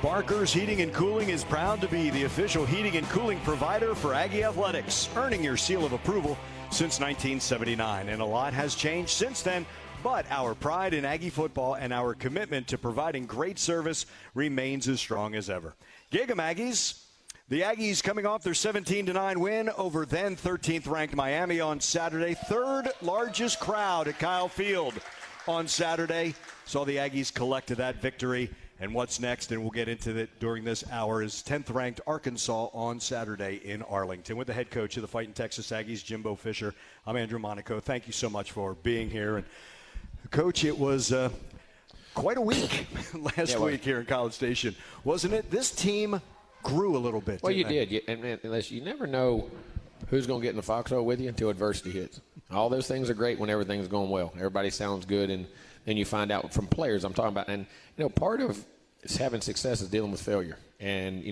Barker's Heating and Cooling is proud to be the official heating and cooling provider for Aggie Athletics, earning your seal of approval since 1979. And a lot has changed since then, but our pride in Aggie football and our commitment to providing great service remains as strong as ever. Gig 'em, Aggies. The Aggies coming off their 17-9 win over then 13th-ranked Miami on Saturday. Third largest crowd at Kyle Field on Saturday. Saw the Aggies collect to that victory. And what's next, and we'll get into it during this hour, is 10th-ranked Arkansas on Saturday in Arlington. With the head coach of the Fighting Texas Aggies, Jimbo Fisher, I'm Andrew Monaco. Thank you so much for being here. And Coach, it was quite a week last week here in College Station, wasn't it? This team grew a little bit. Well, you did. And unless you never know who's going to get in the foxhole with you until adversity hits. All those things are great when everything's going well. Everybody sounds good, and then you find out from players I'm talking about. And, part of having success is dealing with failure. And,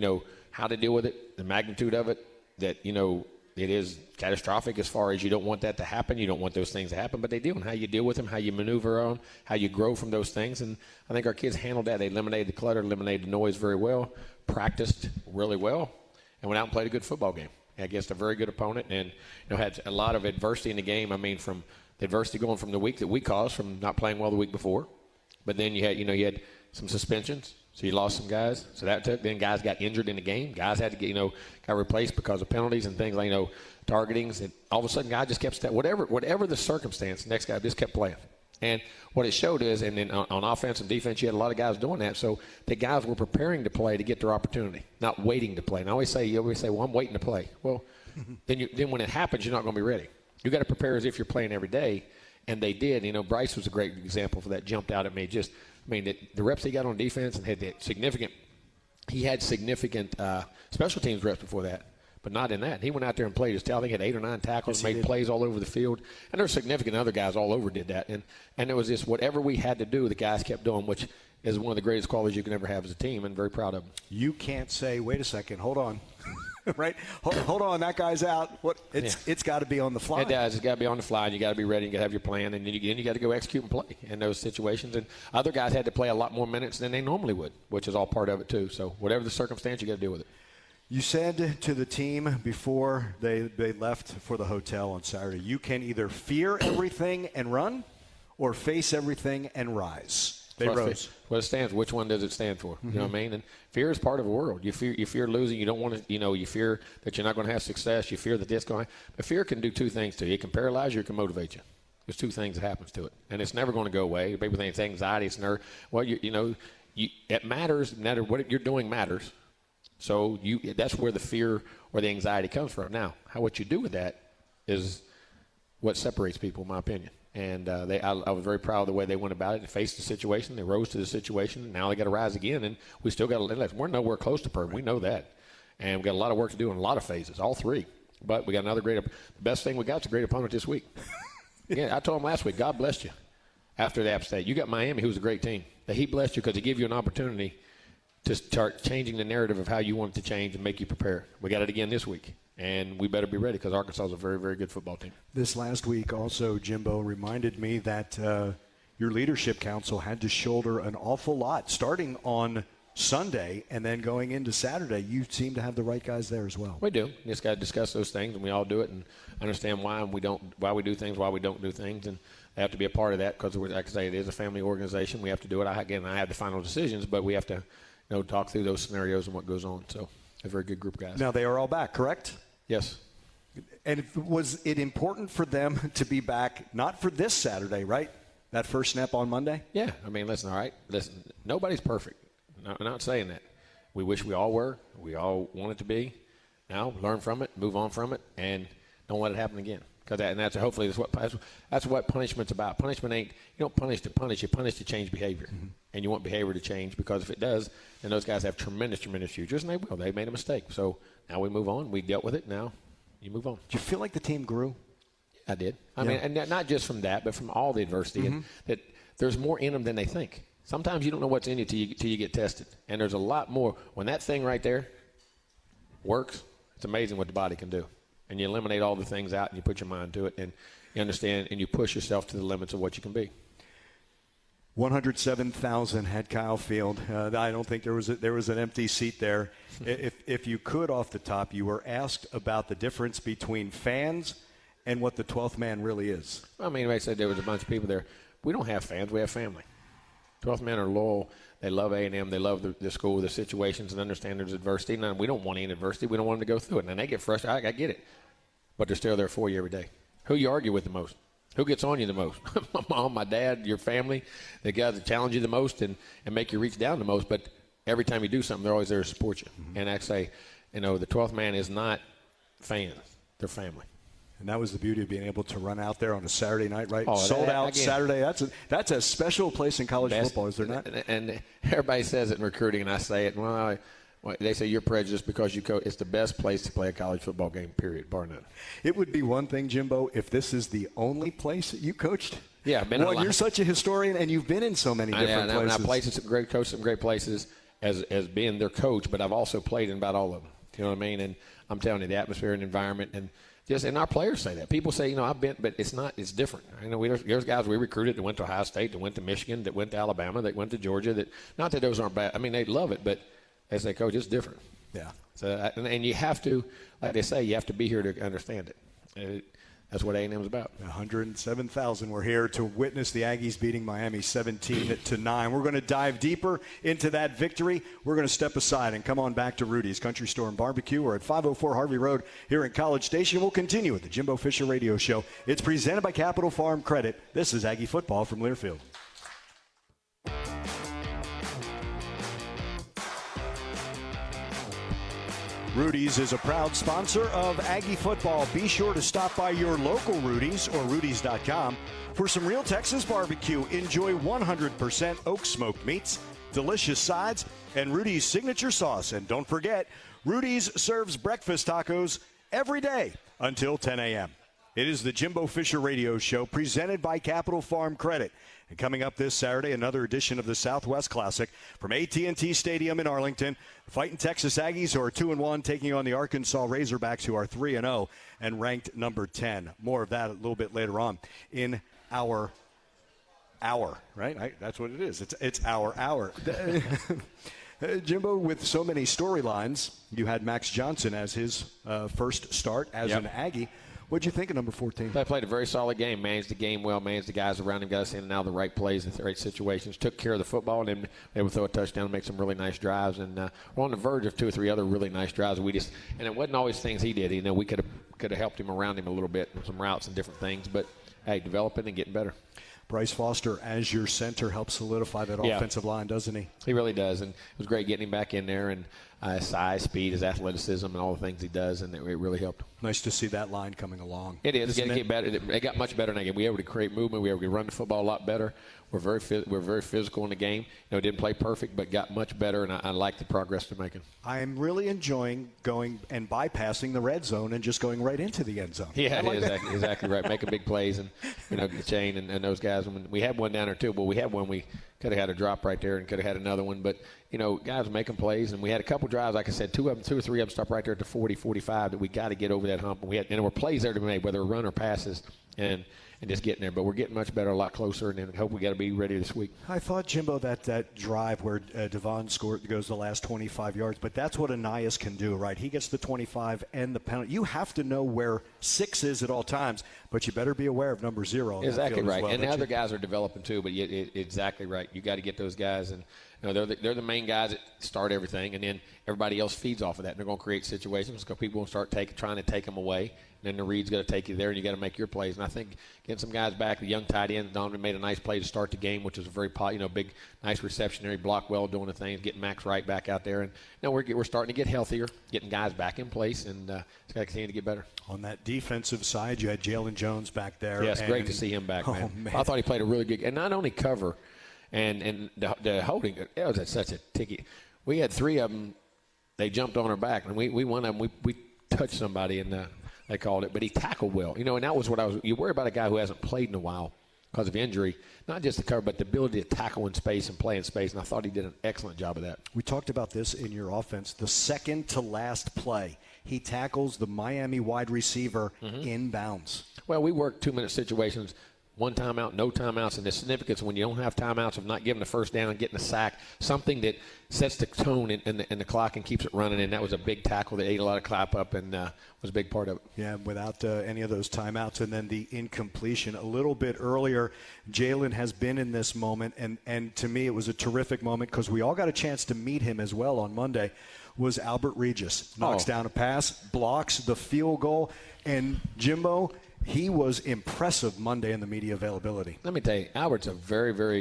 how to deal with it, the magnitude of it, that, it is catastrophic as far as you don't want that to happen. You don't want those things to happen, but they do. And how you deal with them, how you maneuver on, how you grow from those things. And I think our kids handled that. They eliminated the clutter, eliminated the noise very well, practiced really well, and went out and played a good football game against a very good opponent. And, had a lot of adversity in the game. I mean, from the adversity going from the week that we caused from not playing well the week before. But then you had some suspensions. So you lost some guys. So that took. Then guys got injured in the game. Guys had to get, got replaced because of penalties and things like, targetings. And all of a sudden, guys just kept whatever the circumstance. The next guy just kept playing. And what it showed is, and then on offense and defense, you had a lot of guys doing that. So the guys were preparing to play to get their opportunity, not waiting to play. And you always say, well, I'm waiting to play. Well, then when it happens, you're not going to be ready. You got to prepare as if you're playing every day. And they did. Bryce was a great example for that. Jumped out at me. The reps he got on defense and had significant special teams reps before that, but not in that. He went out there and played his tail. I think he had 8 or 9 tackles, made plays all over the field. And there were significant other guys all over did that. And it was just whatever we had to do, the guys kept doing, which is one of the greatest qualities you can ever have as a team, and very proud of them. You can't say, wait a second, hold on. Right? Hold on, that guy's out. It's got to be on the fly. It does. It's got to be on the fly. You got to be ready. You got to have your plan, and then you got to go execute and play in those situations. And other guys had to play a lot more minutes than they normally would, which is all part of it too. So whatever the circumstance, you got to deal with it. You said to the team before they left for the hotel on Saturday, you can either fear everything and run, or face everything and rise. They rose. What it stands. Which one does it stand for? Mm-hmm. You know what I mean? And fear is part of the world. You fear losing. You don't want to. You fear that you're not going to have success. You fear that it's going. But fear can do two things to you. It can paralyze you. It can motivate you. There's two things that happens to it, and it's never going to go away. People think it's anxiety. It's nerve. Well, it matters. No matter what you're doing matters. So that's where the fear or the anxiety comes from. Now, what you do with that is what separates people, in my opinion. And I was very proud of the way they went about it. They faced the situation. They rose to the situation. Now they got to rise again, and we still got to. We're nowhere close to perfect. We know that, and we got a lot of work to do in a lot of phases, all three. But we got another great. The best thing we got is a great opponent this week. Yeah, I told him last week, God blessed you. After the App State, you got Miami, who's a great team. That He blessed you because He gave you an opportunity to start changing the narrative of how you want it to change and make you prepare. We got it again this week. And we better be ready because Arkansas is a very, very good football team. This last week also, Jimbo, reminded me that your leadership council had to shoulder an awful lot starting on Sunday and then going into Saturday. You seem to have the right guys there as well. We do. We just got to discuss those things, and we all do it and understand why we do things, why we don't do things. And they have to be a part of that because, like I say, it is a family organization. We have to do it. I have the final decisions, but we have to talk through those scenarios and what goes on. So a very good group of guys. Now, they are all back, correct? Yes. And was it important for them to be back, not for this Saturday, right? That first snap on Monday? Yeah. I mean, listen, nobody's perfect. I'm not saying that. We wish we all were. We all want it to be. Now, learn from it, move on from it, and don't let it happen again. Hopefully that's what punishment's about. Punishment ain't, you don't punish to punish. You punish to change behavior. Mm-hmm. And you want behavior to change because if it does, then those guys have tremendous, tremendous futures, and they will. They made a mistake. So now we move on. We dealt with it. Now you move on. Do you feel like the team grew? I did. I mean, and not just from that, but from all the adversity. Mm-hmm. And that there's more in them than they think. Sometimes you don't know what's in you till you get tested. And there's a lot more. When that thing right there works, it's amazing what the body can do. And you eliminate all the things out and you put your mind to it and you understand and you push yourself to the limits of what you can be. 107,000 had Kyle Field. I don't think there was an empty seat there. If you could, off the top, you were asked about the difference between fans and what the 12th man really is. I mean, they said there was a bunch of people there. We don't have fans. We have family. 12th men are loyal. They love A&M. They love the school, the situations, and understand there's adversity. And we don't want any adversity. We don't want them to go through it. And they get frustrated. I get it. But they're still there for you every day. Who you argue with the most? Who gets on you the most? My mom, my dad, your family, the guys that challenge you the most and make you reach down the most. But every time you do something, they're always there to support you. Mm-hmm. And I say, the 12th man is not fans. They're family. And that was the beauty of being able to run out there on a Saturday night, right? Oh, Sold out again, Saturday. That's a special place in college football, is there not? And everybody says it in recruiting, and I say it. Well, they say you're prejudiced because you coach. It's the best place to play a college football game, period, bar none. It would be one thing, Jimbo, if this is the only place that you coached. Yeah, I've been well, you're such a historian, and you've been in so many different places. And I played some great coaches, some great places as being their coach, but I've also played in about all of them. You know what I mean? And I'm telling you, the atmosphere and environment, and our players say that. People say, I've been, but it's not. It's different. There's guys we recruited that went to Ohio State, that went to Michigan, that went to Alabama, that went to Georgia. That not that those aren't bad. I mean, they love it, but as they coach, it's different. Yeah. So and you have to, like they say, you have to be here to understand it. That's what A&M is about. 107,000 were here to witness the Aggies beating Miami 17-9. We're going to dive deeper into that victory. We're going to step aside and come on back to Rudy's Country Store and Barbecue. We're at 504 Harvey Road here in College Station. We'll continue with the Jimbo Fisher Radio Show. It's presented by Capital Farm Credit. This is Aggie Football from Learfield. Rudy's is a proud sponsor of Aggie Football. Be sure to stop by your local Rudy's or Rudy's.com for some real Texas barbecue. Enjoy 100% oak smoked meats, delicious sides, and Rudy's signature sauce. And don't forget, Rudy's serves breakfast tacos every day until 10 a.m. It is the Jimbo Fisher Radio Show presented by Capital Farm Credit. And coming up this Saturday, another edition of the Southwest Classic from AT&T Stadium in Arlington. Fighting Texas Aggies, who are 2-1, taking on the Arkansas Razorbacks, who are 3-0 and ranked number 10. More of that a little bit later on in our hour, right? That's what it is. It's our hour. Jimbo, with so many storylines, you had Max Johnson as his first start as an Aggie. What'd you think of number 14? They played a very solid game, managed the game well, managed the guys around him, got us in and out of the right plays in the right situations, took care of the football, and then they would throw a touchdown and make some really nice drives. And we're on the verge of 2 or 3 other really nice drives. And it wasn't always things he did. We could have helped him around him a little bit, some routes and different things. But, hey, developing and getting better. Bryce Foster, as your center, helps solidify that offensive line, doesn't he? He really does, and it was great getting him back in there, and size, speed, his athleticism, and all the things he does, and it really helped. Nice to see that line coming along. It is. It's going to get better. They got much better in that game. We were able to create movement. We were able to run the football a lot better. We're very physical in the game. Didn't play perfect, but got much better, and I like the progress they're making. I'm really enjoying going and bypassing the red zone and just going right into the end zone. Yeah, exactly right. Making big plays, and the chain and those guys. We had one down there too. Well, we had one we could have had a drop right there and could have had another one, but guys making plays, and we had a couple drives. Like I said, 2 or 3 of them stopped right there at the 40, 45 that we got to get over that hump. And there were plays there to be made, whether run or passes, and just getting there. But we're getting much better, a lot closer, and then hope we got to be ready this week. I thought, Jimbo, that drive where Devon goes the last 25 yards, but that's what Anais can do, right? He gets the 25 and the penalty. You have to know where 6 is at all times, but you better be aware of number 0. Exactly right. Well, and the other guys are developing too, but exactly right. You got to get those guys, and they're the main guys that start everything, and then everybody else feeds off of that. And they're going to create situations because people will start trying to take them away. And then the read's going to take you there, and you got to make your plays. And I think getting some guys back, the young tight end, Donovan made a nice play to start the game, which was a very big, nice reception there. He blocked well, doing the things, getting Max Wright back out there. And now we're starting to get healthier, getting guys back in place, and it's got to continue to get better. On that defensive side, you had Jalen Jones back there. Yeah, it's great to see him back, man. I thought he played a really good game. And not only cover and the holding, it was such a ticky. We had 3 of them. They jumped on our back, and we one of them, we touched somebody, and they called it, but he tackled well. And that was what you worry about a guy who hasn't played in a while because of injury, not just the cover, but the ability to tackle in space and play in space, and I thought he did an excellent job of that. We talked about this in your offense. The second to last play, he tackles the Miami wide receiver in bounds. Well, we work 2-minute situations one timeout, no timeouts, and the significance when you don't have timeouts of not giving the first down, getting a sack, something that sets the tone in the clock and keeps it running. And that was a big tackle that ate a lot of clap up and was a big part of it. Yeah, without any of those timeouts. And then the incompletion a little bit earlier. Jalen has been in this moment, and to me it was a terrific moment because we all got a chance to meet him as well on Monday. Was Albert Regis. Knocks down a pass, blocks the field goal, and Jimbo, he was impressive Monday in the media availability. Let me tell you, Albert's a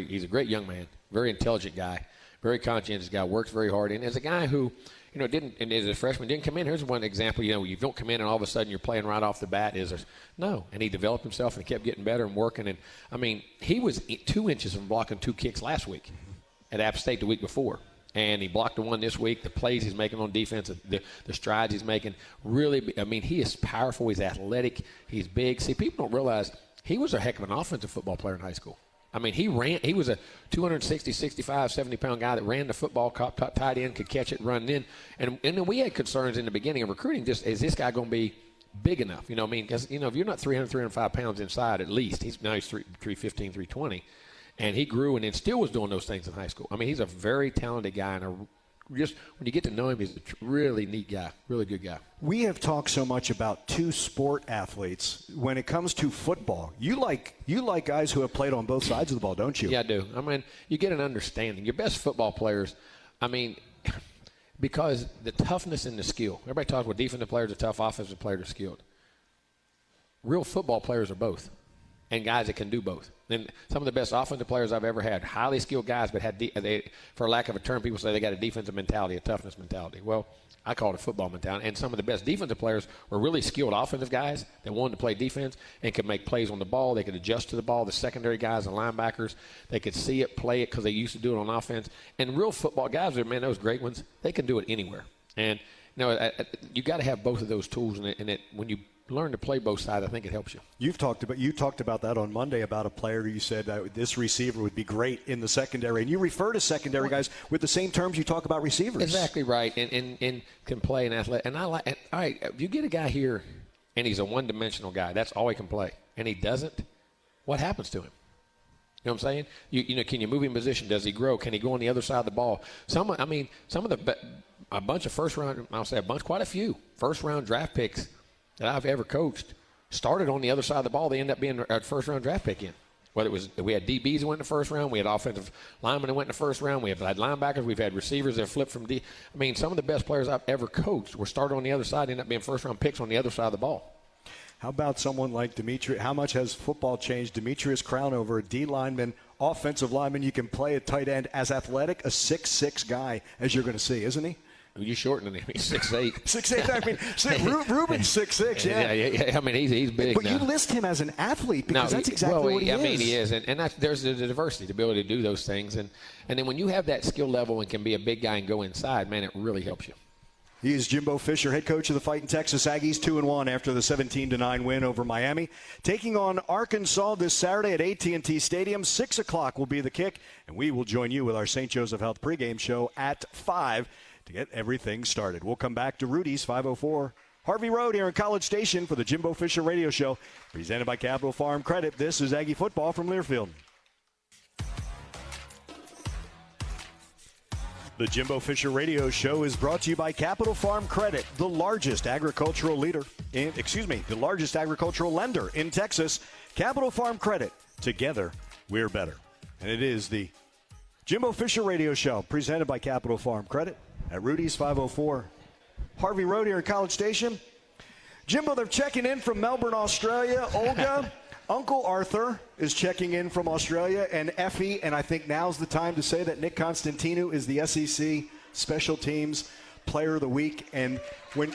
he's a great young man, very intelligent guy, very conscientious guy, works very hard. And as a guy who, didn't, and as a freshman, didn't come in, here's one example, you don't come in and all of a sudden you're playing right off the bat. No. And he developed himself and kept getting better and working. And, he was 2 inches from blocking 2 kicks last week at App State the week before. And he blocked the one this week. The plays he's making on defense, the strides he's making, really, he is powerful. He's athletic. He's big. See, people don't realize he was a heck of an offensive football player in high school. He was a 260, 65, 70-pound guy that ran the football, tight end, could catch it, run in. And then we had concerns in the beginning of recruiting, just is this guy going to be big enough? Because, if you're not 300, 305 pounds inside at least, he's 315, 320. And he grew and then still was doing those things in high school. He's a very talented guy, and just when you get to know him, he's a really neat guy, really good guy. We have talked so much about two sport athletes. When it comes to football, you like guys who have played on both sides of the ball, don't you? Yeah, I do. You get an understanding. Your best football players, because the toughness and the skill. Everybody talks about defensive players are tough, offensive players are skilled. Real football players are both. And guys that can do both. And some of the best offensive players I've ever had, highly skilled guys, but for lack of a term, people say they got a defensive mentality, a toughness mentality. Well, I call it a football mentality. And some of the best defensive players were really skilled offensive guys that wanted to play defense and could make plays on the ball. They could adjust to the ball. The secondary guys and linebackers, they could see it, play it because they used to do it on offense. And real football guys, those great ones, they can do it anywhere. And you got to have both of those tools, and when you learn to play both sides, I think it helps you. You talked about that on Monday about a player you said this receiver would be great in the secondary, and you refer to secondary guys with the same terms you talk about receivers. Exactly right, and can play an athlete. And all right, if you get a guy here and he's a one-dimensional guy, that's all he can play, and he doesn't, what happens to him? You know what I'm saying? Can you move him in position? Does he grow? Can he go on the other side of the ball? Quite a few first-round draft picks that I've ever coached started on the other side of the ball. They end up being a first-round draft pick in. Whether it was we had DBs that went in the first round, we had offensive linemen that went in the first round, we have had linebackers, we've had receivers that flipped from D. Some of the best players I've ever coached were started on the other side, ended up being first-round picks on the other side of the ball. How about someone like Demetrius? How much has football changed? Demetrius Crown over a D lineman, offensive lineman. You can play at tight end, as athletic, a 6'6" guy as you're going to see, isn't he? You shortened him. He's 6'8". 6'8". Ruben's 6'6". Yeah. He's big. But now. You list him as an athlete because that's exactly what he is. He is, and there's the diversity, the ability to do those things, and then when you have that skill level and can be a big guy and go inside, man, it really helps you. He is Jimbo Fisher, head coach of the Fighting Texas Aggies, 2-1 after the 17-9 win over Miami. Taking on Arkansas this Saturday at AT&T Stadium. 6 o'clock will be the kick, and we will join you with our St. Joseph Health pregame show at 5 to get everything started. We'll come back to Rudy's 504 Harvey Road here in College Station for the Jimbo Fisher Radio Show, presented by Capital Farm Credit. This is Aggie football from Learfield. The Jimbo Fisher Radio Show is brought to you by Capital Farm Credit, the largest agricultural lender in Texas. Capital Farm Credit. Together, we're better. And it is the Jimbo Fisher Radio Show, presented by Capital Farm Credit at Rudy's 504 Harvey Road here in College Station. Jimbo, they're checking in from Melbourne, Australia. Olga, Uncle Arthur is checking in from Australia, and Effie, and I think now's the time to say that Nick Constantino is the SEC Special Teams Player of the Week. And when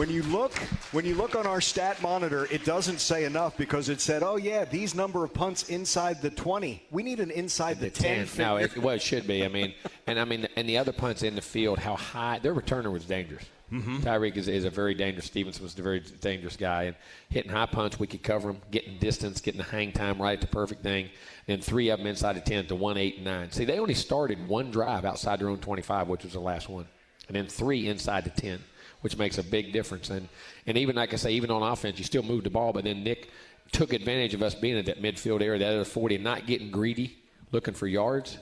you look on our stat monitor, it doesn't say enough because it said, oh yeah, these number of punts inside the 20. We need an inside the 10. No, it should be. And the other punts in the field, how high their returner was dangerous. Mm-hmm. Tyreek is a very dangerous. Stevenson was a very dangerous guy, and hitting high punts, we could cover him, getting distance, getting the hang time right at the perfect thing. Then 3 of them inside the 10 to 1, 8, and 9. See, they only started one drive outside their own 25, which was the last one, and then 3 inside the 10, which makes a big difference. And even like I say, even on offense, you still move the ball, but then Nick took advantage of us being in that midfield area, that other 40, and not getting greedy, looking for yards.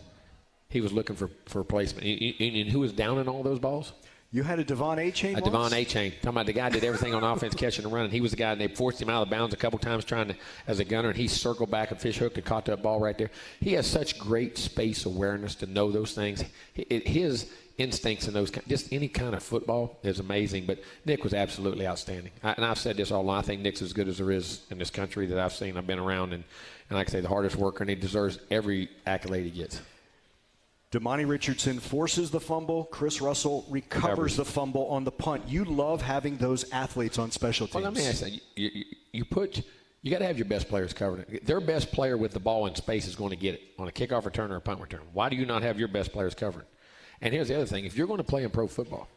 He was looking for placement. And who was down in all those balls? You had a Devon A-Chain once? Devon A-Chain. Talking about the guy did everything on offense, catching and running. He was the guy, and they forced him out of bounds a couple times trying to, as a gunner, and he circled back and fish hooked and caught that ball right there. He has such great space awareness to know those things. His instincts in those, just any kind of football is amazing. But Nick was absolutely outstanding. And I've said this all along. I think Nick's as good as there is in this country that I've seen. I've been around, and like I say, the hardest worker, and he deserves every accolade he gets. Damani Richardson forces the fumble. Chris Russell recovers the fumble on the punt. You love having those athletes on special teams. Well, let me ask you, you got to have your best players covered. Their best player with the ball in space is going to get it on a kickoff return or a punt return. Why do you not have your best players covered? And here's the other thing. If you're going to play in pro football,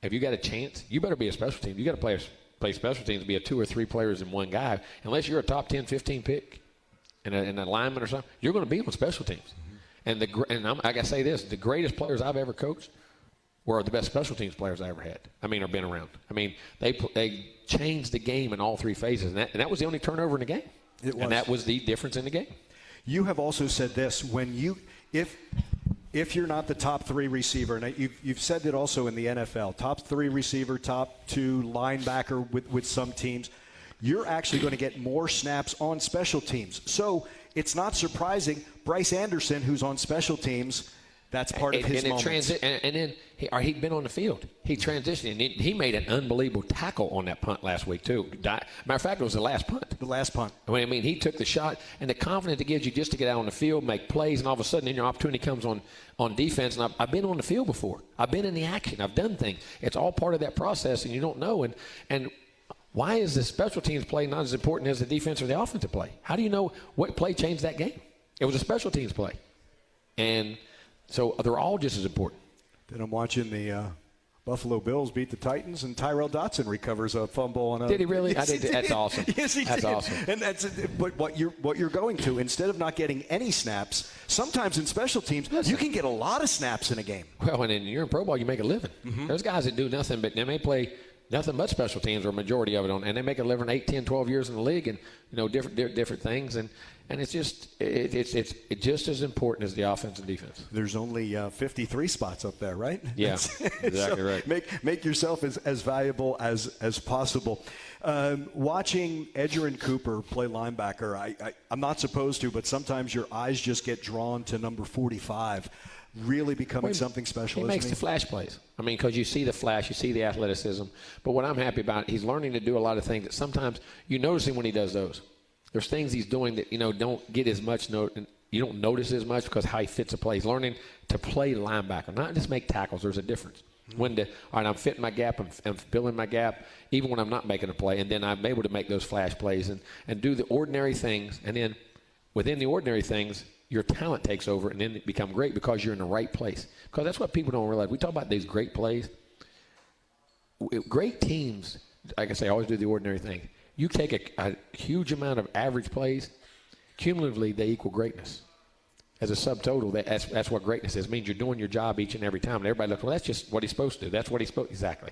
if you got a chance, you better be a special team. You got to play special teams to be a 2 or 3 players in one guy. Unless you're a top 10, 15 pick and a lineman or something, you're going to be on special teams. And I got to say this, the greatest players I've ever coached were the best special teams players I ever had. Or been around. They changed the game in all 3 phases, and that was the only turnover in the game. It was. And that was the difference in the game. You have also said this, if you're not the top 3 receiver, and you've said it also in the NFL, top 3 receiver, top 2 linebacker with some teams, you're actually going to get more snaps on special teams. So it's not surprising Bryce Anderson, who's on special teams, that's part of his moment. And then he'd been on the field. He transitioned, and he made an unbelievable tackle on that punt last week, too. Matter of fact, it was the last punt. The last punt. He took the shot, and the confidence it gives you just to get out on the field, make plays, and all of a sudden, then your opportunity comes on defense. And I've been on the field before. I've been in the action. I've done things. It's all part of that process, and you don't know. And why is the special teams play not as important as the defense or the offensive play? How do you know what play changed that game? It was a special teams play. And so they're all just as important. Then I'm watching the Buffalo Bills beat the Titans, and Tyrell Dotson recovers a fumble on a. Did he really? Yes, he did. That's awesome. Yes, he that's did. Awesome. And but what you're going to, instead of not getting any snaps, sometimes in special teams you can get a lot of snaps in a game. Well, and you're in pro ball, you make a living. Mm-hmm. There's guys that do nothing, but they may play nothing but special teams, or a majority of it on, and they make a living 8, 10, 12 years in the league, and different things, and it's just just as important as the offense and defense. There's only 53 spots up there, right? Yeah, exactly so right. Make yourself as valuable as possible. Watching Edgerrin Cooper play linebacker, I'm not supposed to, but sometimes your eyes just get drawn to number 45. Really becoming something special. He makes the flash plays. Because you see the flash, you see the athleticism. But what I'm happy about, he's learning to do a lot of things that sometimes you notice him when he does those. There's things he's doing that don't get as much you don't notice as much because how he fits a play. He's learning to play linebacker, not just make tackles. There's a difference. All right, I'm fitting my gap, I'm filling my gap, even when I'm not making a play, and then I'm able to make those flash plays and do the ordinary things, and then within the ordinary things, your talent takes over, and then it become great because you're in the right place. Because that's what people don't realize. We talk about these great plays. Great teams, like I say, always do the ordinary thing. You take a huge amount of average plays, cumulatively they equal greatness. As a subtotal, that's what greatness is. It means you're doing your job each and every time. And everybody looks, well, that's just what he's supposed to do. That's what he's supposed to. Exactly.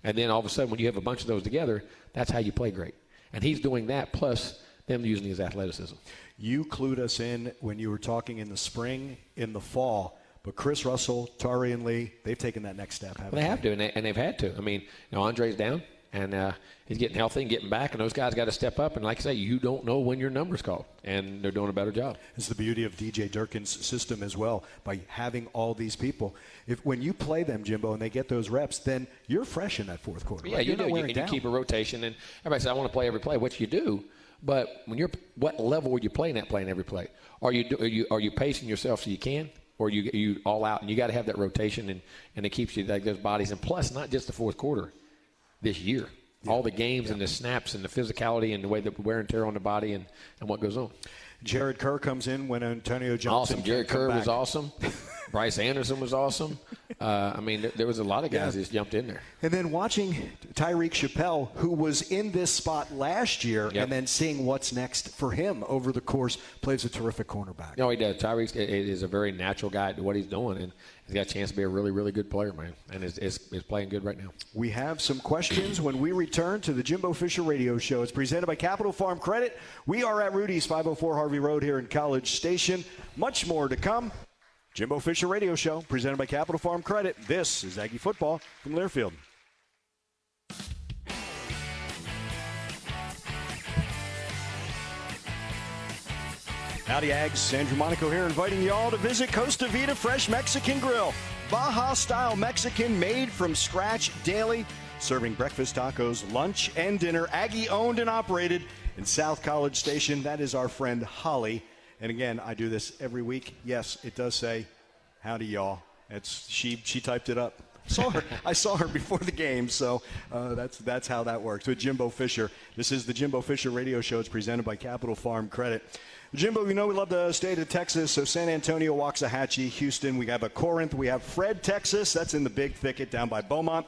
And then all of a sudden, when you have a bunch of those together, that's how you play great. And he's doing that plus them using his athleticism. You clued us in when you were talking in the spring, in the fall. But Chris Russell, Tarian Lee, they've taken that next step, haven't they? They have to, and they've had to. Andre's down, and he's getting healthy and getting back, and those guys got to step up. And like I say, you don't know when your number's called, and they're doing a better job. It's the beauty of DJ Durkin's system as well, by having all these people. When you play them, Jimbo, and they get those reps, then you're fresh in that fourth quarter. Yeah, right? you do. You keep a rotation, and everybody says, I want to play every play, which you do. But what level are you playing every play? Are you pacing yourself so you can, or you all out? And you got to have that rotation, and it keeps you like those bodies. And plus, not just the fourth quarter, this year, all the games and the snaps and the physicality and the way the wear and tear on the body and what goes on. Jared Kerr comes in when Antonio Johnson. Awesome. Jared Kerr was awesome. Bryce Anderson was awesome. I mean, there was a lot of guys that just jumped in there. And then watching Tyreek Chappelle, who was in this spot last year, and then seeing what's next for him over the course, plays a terrific cornerback. No, he does. Tyreek is a very natural guy to what he's doing, and he's got a chance to be a really, really good player, man, and is playing good right now. We have some questions when we return to the Jimbo Fisher Radio Show. It's presented by Capital Farm Credit. We are at Rudy's, 504 Harvey Road here in College Station. Much more to come. Jimbo Fisher Radio Show, presented by Capital Farm Credit. This is Aggie Football from Learfield. Howdy, Aggs. Andrew Monaco here, inviting you all to visit Costa Vida Fresh Mexican Grill. Baja-style Mexican made from scratch daily, serving breakfast, tacos, lunch, and dinner. Aggie-owned and operated in South College Station. That is our friend Holly. And again, I do this every week. Yes, it does say, howdy, y'all. She typed it up. I saw her before the game, so that's how that works. With Jimbo Fisher, this is the Jimbo Fisher Radio Show. It's presented by Capital Farm Credit. Jimbo, we love the state of Texas, so San Antonio, Waxahachie, Houston. We have a Corinth. We have Fred, Texas. That's in the big thicket down by Beaumont.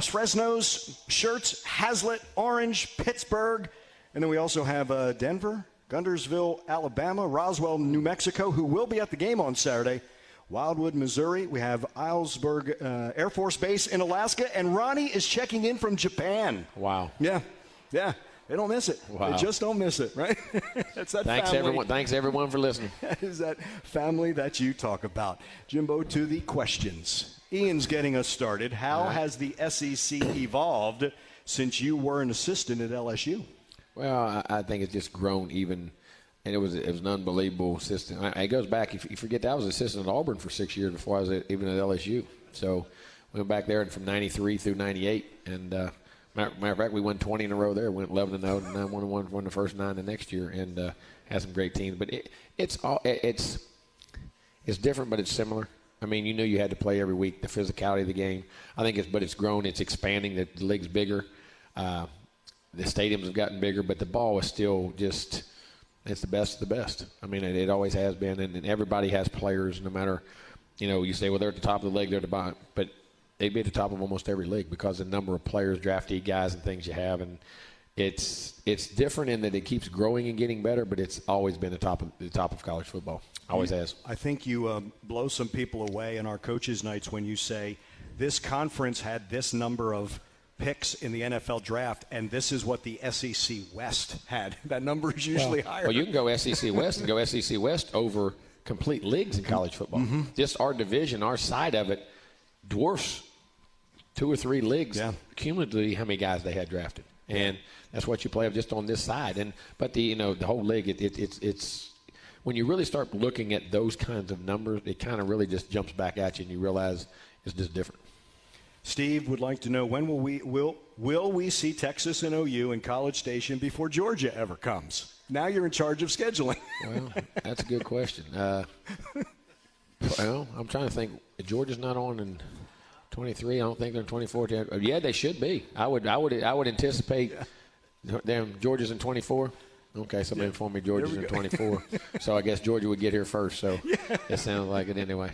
Fresno's, Schertz, Hazlitt, Orange, Pittsburgh. And then we also have Denver, Guntersville, Alabama, Roswell, New Mexico, who will be at the game on Saturday. Wildwood, Missouri. We have Islesburg Air Force Base in Alaska. And Ronnie is checking in from Japan. Wow. Yeah. They don't miss it. Wow. They just don't miss it, right? That's that family. Thanks, everyone, for listening. That is that family that you talk about. Jimbo, to the questions. Ian's getting us started. How has the SEC evolved since you were an assistant at LSU? Well, I think it's just grown even, and it was an unbelievable system. It goes back. If you forget, I was assistant at Auburn for 6 years before I was even at LSU. So we went back there from 93 through 98, and matter of fact, we won 20 in a row there. Went 11-0, and then won the first 9 the next year, and had some great teams. But it's different, but it's similar. I mean, you had to play every week. The physicality of the game. I think it's grown. It's expanding. The league's bigger. The stadiums have gotten bigger, but the ball is still just it's the best of the best. I mean, it always has been, and everybody has players. No matter, you say, well, they're at the top of the league, they're at the bottom, but they'd be at the top of almost every league because of the number of players, draftee guys, and things you have. And it's different in that it keeps growing and getting better, but it's always been the top of college football. Always has. I think you blow some people away in our coaches' nights when you say this conference had this number of picks in the NFL draft, and this is what the SEC West had. That number is usually higher. Well, you can go SEC West and go SEC West over complete leagues in college football. Mm-hmm. Just our division, our side of it, dwarfs 2 or 3 leagues cumulatively how many guys they had drafted. And that's what you play of just on this side. But the whole league, it's when you really start looking at those kinds of numbers, it kind of really just jumps back at you, and you realize it's just different. Steve would like to know, when will we see Texas and OU in College Station before Georgia ever comes? Now you're in charge of scheduling. Well, that's a good question. Well, I'm trying to think. Georgia's not on in 23. I don't think they're in 24. Yeah, they should be. I would anticipate them. Georgia's in 24. Okay, somebody informed me Georgia's in 24. So I guess Georgia would get here first. So it sounds like it anyway.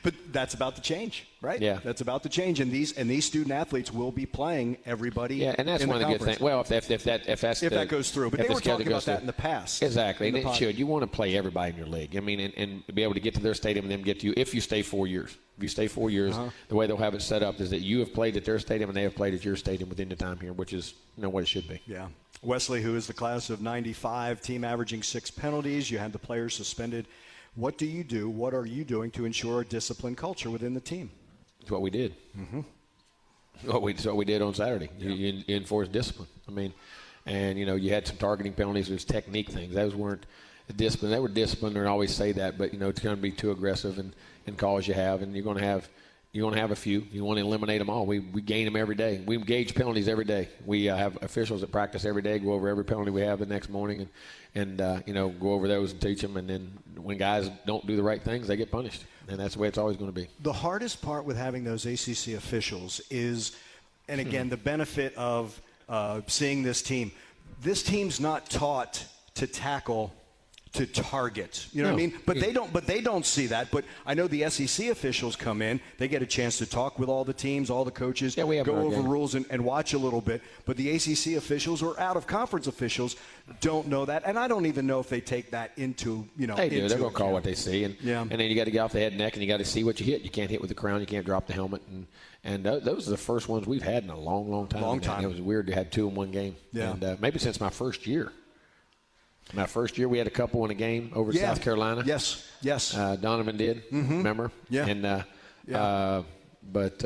But that's about to change, right? Yeah, that's about to change, and these student athletes will be playing everybody. Yeah, and that's one of the good things. Well, if that goes through, but they were talking about that in the past. Exactly, and it should. You want to play everybody in your league. I mean, and be able to get to their stadium and them get to you if you stay 4 years. If you stay 4 years, the way they'll have it set up is that you have played at their stadium and they have played at your stadium within the time here, which is what it should be. Yeah. Wesley, who is the class of 95, team averaging 6 penalties. You had the players suspended. What do you do? What are you doing to ensure a disciplined culture within the team? It's what we did. Mm-hmm. It's what we did on Saturday. Yeah. You enforced discipline. I mean, and, you had some targeting penalties. There's technique things. Those weren't discipline. They were disciplined, and I always say that, but, it's going to be too aggressive in calls you have, and you're going to have a few. You want to eliminate them all. We gain them every day. We gauge penalties every day. We have officials that practice every day, go over every penalty we have the next morning, and go over those and teach them. And then when guys don't do the right things, they get punished. And that's the way it's always going to be. The hardest part with having those ACC officials is, and again, the benefit of seeing this team. This team's not taught to tackle to target. You know what I mean? But they don't see that. But I know the SEC officials come in. They get a chance to talk with all the teams, all the coaches, we have go over rules and watch a little bit. But the ACC officials or out-of-conference officials don't know that. And I don't even know if they take that into, They do. They're going to call what they see. And then you got to get off the head and neck, and you got to see what you hit. You can't hit with the crown. You can't drop the helmet. And those are the first ones we've had in a long, long time. Long time. It was weird to have 2 in one game. Yeah. And maybe since my first year. My first year, we had a couple in a game over South Carolina. Yes. Donovan did, remember? Yeah. And but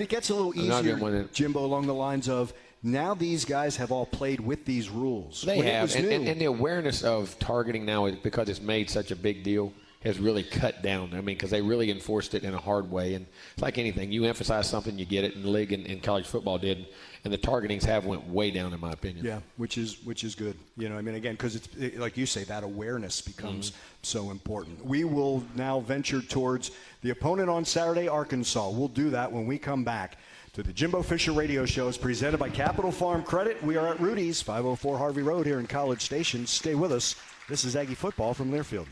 it gets a little easier, Jimbo, along the lines of now these guys have all played with these rules. They have, and the awareness of targeting now, is because it's made such a big deal, has really cut down. I mean, because they really enforced it in a hard way. And it's like anything. You emphasize something, you get it, and the league and college football did. And the targetings have went way down, in my opinion. Yeah, which is good. Again, because it's like you say, that awareness becomes so important. We will now venture towards the opponent on Saturday, Arkansas. We'll do that when we come back to the Jimbo Fisher Radio Show. Is presented by Capital Farm Credit. We are at Rudy's, 504 Harvey Road here in College Station. Stay with us. This is Aggie Football from Learfield.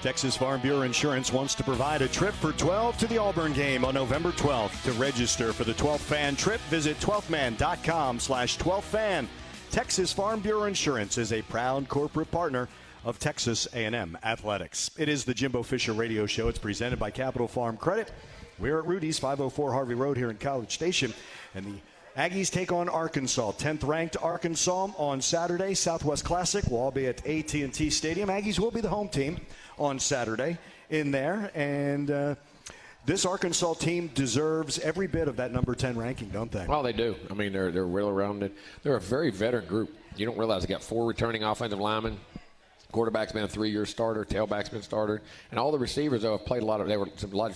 Texas Farm Bureau Insurance wants to provide a trip for 12 to the Auburn game on November 12th. To register for the 12th Fan trip, visit 12thman.com/12thfan. Texas Farm Bureau Insurance is a proud corporate partner of Texas A&M Athletics. It is the Jimbo Fisher Radio Show. It's presented by Capital Farm Credit. We're at Rudy's, 504 Harvey Road here in College Station. And the Aggies take on Arkansas, 10th-ranked Arkansas on Saturday. Southwest Classic will all be at AT&T Stadium. Aggies will be the home team on Saturday in there. And this Arkansas team deserves every bit of that number 10 ranking, don't they? Well, they do. I mean, they're well rounded. They're a very veteran group. You don't realize they got 4 returning offensive linemen. Quarterback's been a 3-year starter. Tailback's been a starter. And all the receivers, though, have played a lot of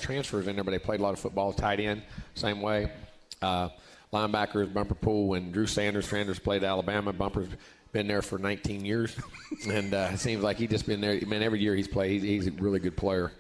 transfers in there, but they played a lot of football. Tight end, same way. Linebackers, Bumper Pool, and Drew Sanders. Sanders played at Alabama. Bumper's been there for 19 years. And it seems like he's just been there. Man, every year he's played, he's a really good player.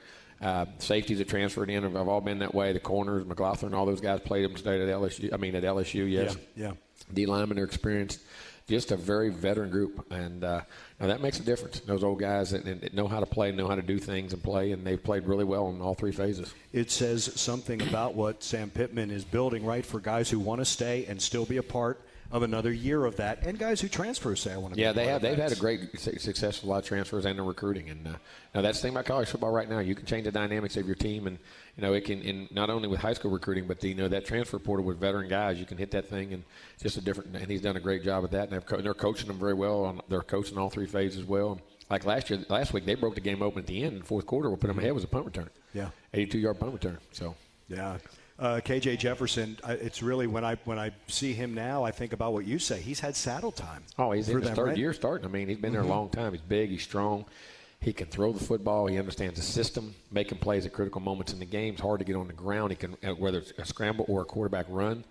Safeties that transferred in have all been that way. The corners, McLaughlin, all those guys played them straight at LSU, yes. Yeah. D linemen are experienced. Just a very veteran group, and now that makes a difference. Those old guys that know how to play, know how to do things and play, and they've played really well in all 3 phases. It says something about what Sam Pittman is building, right, for guys who want to stay and still be a part of another year of that, and guys who transfer say, I want to be a part of that. They've had a great success with a lot of transfers and the recruiting. And now that's the thing about college football right now. You can change the dynamics of your team, and it can, and not only with high school recruiting, but that transfer portal with veteran guys, you can hit that thing, and just a different. And he's done a great job at that. And they're coaching them very well. They're coaching all 3 phases well. Like last week, they broke the game open at the end in the fourth quarter. What put them ahead was a punt return. Yeah, 82-yard punt return. So yeah. KJ Jefferson, it's really when I see him now, I think about what you say. He's had saddle time. Oh, he's in his third year starting. I mean, he's been there a long time. He's big. He's strong. He can throw the football. He understands the system, making plays at critical moments in the game. It's hard to get on the ground. He can, whether it's a scramble or a quarterback run.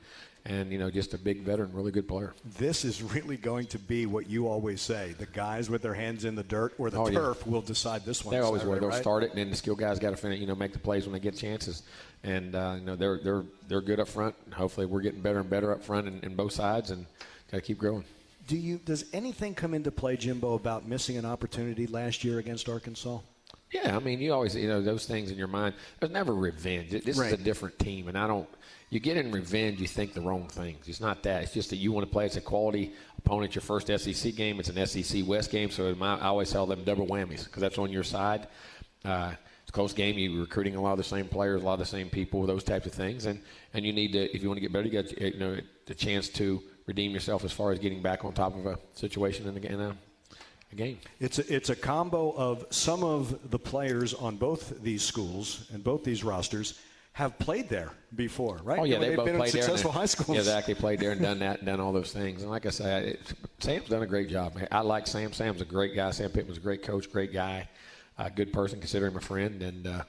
And, just a big veteran, really good player. This is really going to be what you always say. The guys with their hands in the dirt or the turf will decide this one. They always will. They'll start it, and then the skill guys got to finish, make the plays when they get chances. And, they're good up front. Hopefully we're getting better and better up front in both sides, and got to keep growing. Does anything come into play, Jimbo, about missing an opportunity last year against Arkansas? Yeah, I mean, you always, those things in your mind. There's never revenge. This is a different team, and you get in revenge, you think the wrong things. It's not that. It's just that you want to play. It's a quality opponent. Your first SEC game. It's an SEC West game, so I always tell them double whammies because that's on your side. It's a close game. You're recruiting a lot of the same players, a lot of the same people, those types of things. And you need to, if you want to get better, you got the chance to redeem yourself as far as getting back on top of a situation in a game. It's a combo of some of the players on both these schools and both these rosters have played there before, right? Oh, yeah, they've both been played in successful high schools. Yeah, exactly. Played there and done that and done all those things. And like I say, Sam's done a great job. I like Sam. Sam's a great guy. Sam Pittman's a great coach, great guy, good person, consider him a friend. And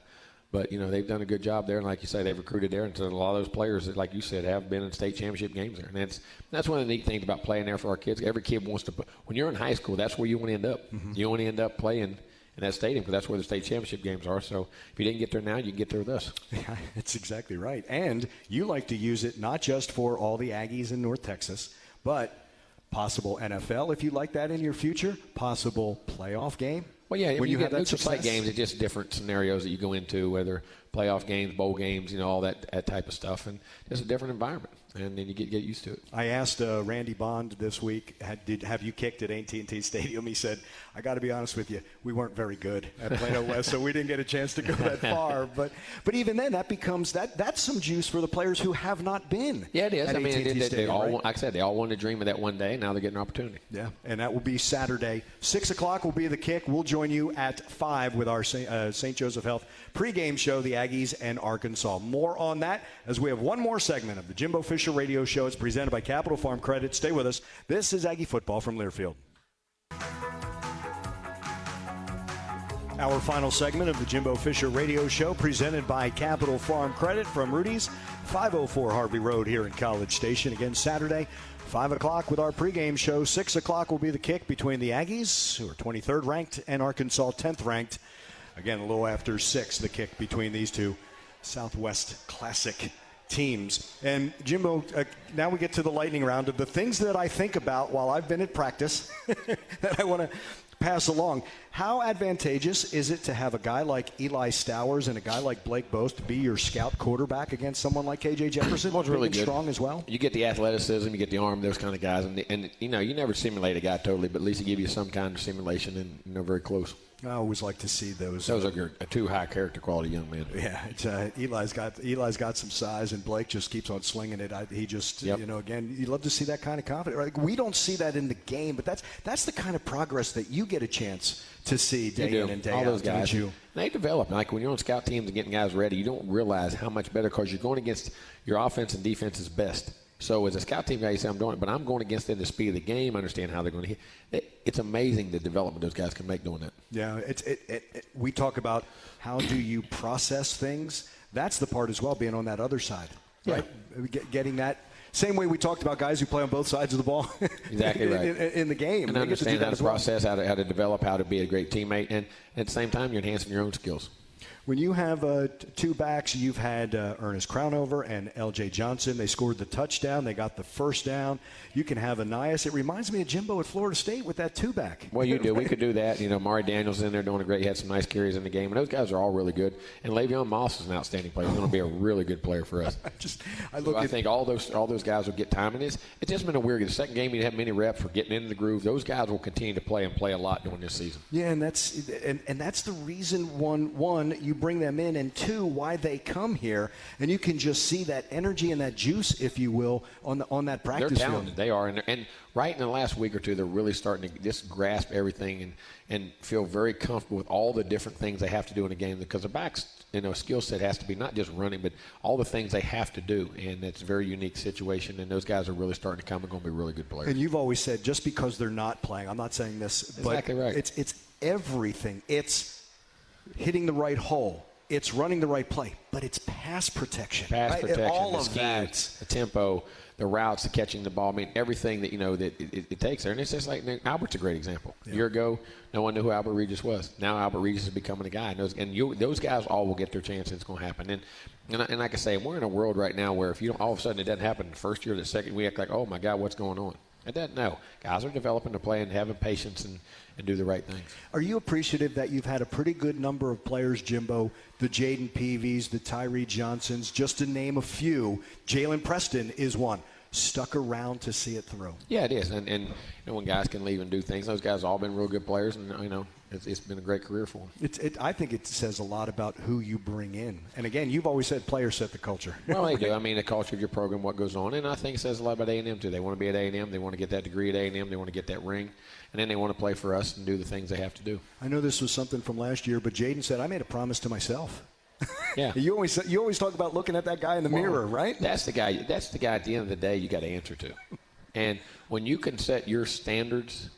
but they've done a good job there. And like you say, they've recruited there. And so a lot of those players, like you said, have been in state championship games there. And that's one of the neat things about playing there for our kids. Every kid wants to – when you're in high school, that's where you want to end up. Mm-hmm. You want to end up playing – in that stadium, because that's where the state championship games are. So if you didn't get there now, you can get there with us. Yeah, that's exactly right. And you like to use it not just for all the Aggies in North Texas, but possible NFL if you like that in your future, possible playoff game. Well, yeah, when you have get that neutral site success. games, it's just different scenarios that you go into, whether playoff games, bowl games, all that type of stuff, and it's a different environment, and then you get used to it. I asked Randy Bond this week, have you kicked at AT&T Stadium? He said, I got to be honest with you, we weren't very good at Plano West, so we didn't get a chance to go that far. But even then, that becomes that's some juice for the players who have not been. Yeah, it is. At AT&T Stadium, they all, right? like I said, they all wanted to dream of that one day. Now they're getting an opportunity. Yeah, and that will be Saturday. 6 o'clock will be the kick. We'll join you at 5 with our St. Joseph Health pregame show, the Aggies and Arkansas. More on that as we have one more segment of the Jimbo Fisher Radio Show. It's presented by Capital Farm Credit. Stay with us. This is Aggie Football from Learfield. Our final segment of the Jimbo Fisher Radio Show, presented by Capital Farm Credit from Rudy's, 504 Harvey Road here in College Station. Again, Saturday, 5 o'clock with our pregame show. 6 o'clock will be the kick between the Aggies, who are 23rd ranked, and Arkansas 10th ranked. Again, a little after 6, the kick between these two Southwest Classic teams. And Jimbo, now we get to the lightning round of the things that I think about while I've been at practice that I want to pass along. How advantageous is it to have a guy like Eli Stowers and a guy like Blake Boast be your scout quarterback against someone like KJ Jefferson? Well, it's really good. Strong as well. You get the athleticism, you get the arm, those kind of guys, and you never simulate a guy totally, but at least he give you some kind of simulation and very close. I always like to see those. Those are two high character quality young men. Yeah, it's, Eli's got some size, and Blake just keeps on slinging it. He just, again, you love to see that kind of confidence. Like, we don't see that in the game, but that's the kind of progress that you get a chance to see day in and day out. All those guys, you? They develop. Like when you're on scout teams and getting guys ready, you don't realize how much better because you're going against your offense and defense's best. So as a scout team guy, you say, I'm doing it, but I'm going against them the speed of the game, understand how they're going to hit. It's amazing the development those guys can make doing that. Yeah, we talk about how do you process things. That's the part as well, being on that other side, right? Yeah. Getting that. Same way we talked about guys who play on both sides of the ball. Exactly right. in the game. And understand how to process, how to develop, how to be a great teammate. And at the same time, you're enhancing your own skills. When you have two backs, you've had Ernest Crownover and L.J. Johnson. They scored the touchdown. They got the first down. You can have Anias. It reminds me of Jimbo at Florida State with that two-back. Well, you do. We could do that. Mari Daniels in there doing a great. He had some nice carries in the game. And those guys are all really good. And Le'Veon Moss is an outstanding player. He's going to be a really good player for us. I think all those guys will get time. And it's just been a weird. The second game, you didn't have many reps for getting into the groove. Those guys will continue to play and play a lot during this season. Yeah, and that's the reason, one, you bring them in, and two, why they come here. And you can just see that energy and that juice, if you will, on that practice field. They're talented. They are. And right in the last week or two, they're really starting to just grasp everything and feel very comfortable with all the different things they have to do in a game, because the back's skill set has to be not just running, but all the things they have to do. And it's a very unique situation, and those guys are really starting to come and going to be really good players. And you've always said, just because they're not playing, I'm not saying this, exactly but right. It's everything. It's hitting the right hole. It's running the right play, but it's pass protection. All the of scheme, that. The tempo, the routes, the catching the ball. I mean, everything that that it takes there. And it's just like Albert's a great example. Yeah. A year ago, no one knew who Albert Regis was. Now Albert Regis is becoming a guy. And those guys all will get their chance, and it's going to happen. And like I say, we're in a world right now where if you don't, all of a sudden it doesn't happen the first year, the second, we act like, oh my God, what's going on? It doesn't. No. Guys are developing to play and having patience and do the right things. Are you appreciative that you've had a pretty good number of players, Jimbo, the Jaden Peavies, the Tyree Johnsons, just to name a few? Jalen Preston is one. Stuck around to see it through. Yeah, it is. And when guys can leave and do things, those guys have all been real good players, and it's been a great career for them. I think it says a lot about who you bring in. And again, you've always said players set the culture. Well, they do. I mean, the culture of your program, what goes on, and I think it says a lot about A&M too. They want to be at A&M. They want to get that degree at A&M. They want to get that ring, and then they want to play for us and do the things they have to do. I know this was something from last year, but Jaden said, I made a promise to myself. Yeah. You always talk about looking at that guy in the mirror, right? That's the guy. That's the guy at the end of the day you got to answer to. And when you can set your standards,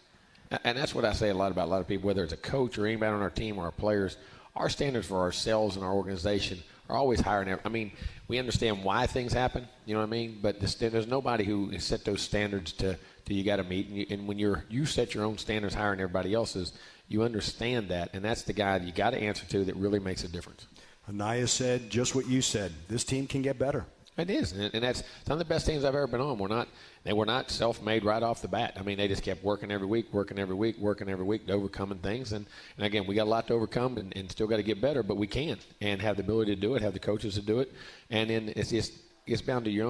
and that's what I say a lot about a lot of people, whether it's a coach or anybody on our team or our players, our standards for ourselves and our organization are always higher than ever. I mean, we understand why things happen, you know what I mean? But there's nobody who set those standards to you got to meet. And when you set your own standards higher than everybody else's, you understand that, and that's the guy that you got to answer to that really makes a difference. Anaya said just what you said. This team can get better. It is, and that's some of the best teams I've ever been on. They were not self-made right off the bat. I mean, they just kept working every week to overcoming things. And again, we got a lot to overcome and still got to get better, but we can and have the ability to do it, have the coaches to do it. And then it's bound to your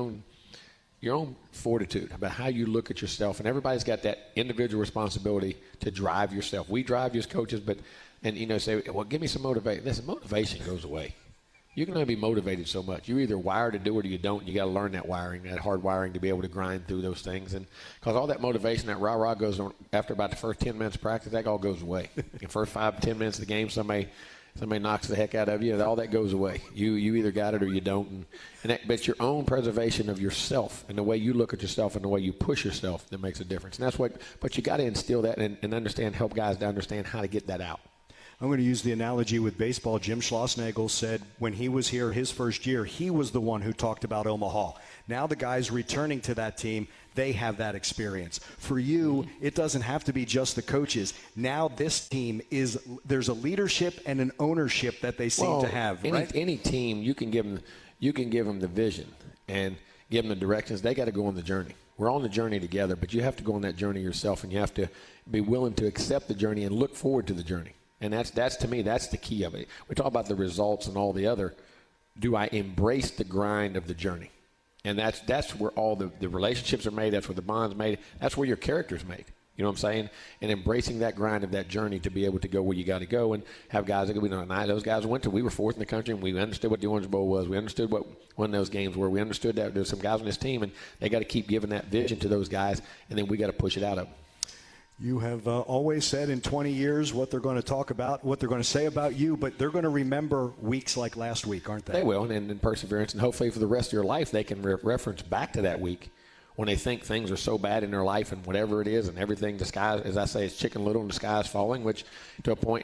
own fortitude about how you look at yourself. And everybody's got that individual responsibility to drive yourself. We drive you as coaches, say, well, give me some motivation. Listen, motivation goes away. You can only be motivated so much. You're either wired to do it or you don't. You got to learn that wiring, that hard wiring, to be able to grind through those things. And because all that motivation, that rah-rah goes on after about the first 10 minutes of practice, that all goes away. The first 5 to 10 minutes of the game, somebody knocks the heck out of you, all that goes away. You either got it or you don't. But your own preservation of yourself and the way you look at yourself and the way you push yourself that makes a difference. And that's but you got to instill that and understand, help guys to understand how to get that out. I'm going to use the analogy with baseball. Jim Schlossnagle said when he was here his first year, he was the one who talked about Omaha. Now the guys returning to that team, they have that experience. For you, it doesn't have to be just the coaches. Now this team there's a leadership and an ownership that they seem to have. Any team, you can give them the vision and give them the directions. They got to go on the journey. We're on the journey together, but you have to go on that journey yourself, and you have to be willing to accept the journey and look forward to the journey. And that's to me, that's the key of it. We talk about the results and all the other. Do I embrace the grind of the journey? And that's where all the relationships are made. That's where the bonds made. That's where your character's made. You know what I'm saying? And embracing that grind of that journey to be able to go where you got to go and have guys that those guys we were fourth in the country, and we understood what the Orange Bowl was. We understood what one of those games were. We understood that there's some guys on this team, and they got to keep giving that vision to those guys, and then we got to push it out of them. You have always said in 20 years what they're going to talk about, what they're going to say about you, but they're going to remember weeks like last week, aren't they? They will, and perseverance, and hopefully for the rest of your life they can reference back to that week when they think things are so bad in their life and whatever it is and everything, the sky, as I say, is Chicken Little and the sky is falling, which to a point,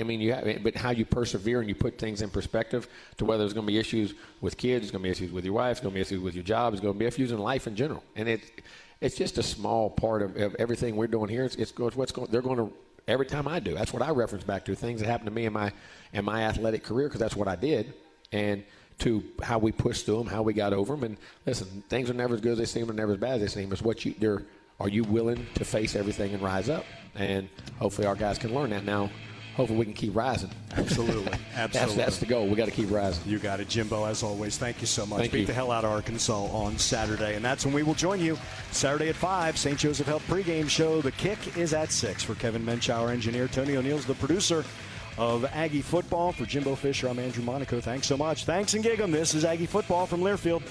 but how you persevere and you put things in perspective to whether there's going to be issues with kids, there's going to be issues with your wife, there's going to be issues with your job, there's going to be issues in life in general. And it's just a small part of everything we're doing here. They're going to, every time I do, that's what I reference back to, things that happened to me in my athletic career, because that's what I did, and to how we pushed through them, how we got over them. And listen, things are never as good as they seem and never as bad as they seem. It's are you willing to face everything and rise up? And hopefully our guys can learn that now. Hopefully we can keep rising. Absolutely. That's the goal. We got to keep rising. You got it, Jimbo, as always. Thank you so much. Thank you. Beat the hell out of Arkansas on Saturday. And that's when we will join you Saturday at 5, St. Joseph Health pregame show. The kick is at 6. For Kevin Mensch, our engineer, Tony O'Neill's the producer of Aggie Football. For Jimbo Fisher, I'm Andrew Monaco. Thanks so much. Thanks and gig 'em. This is Aggie Football from Learfield.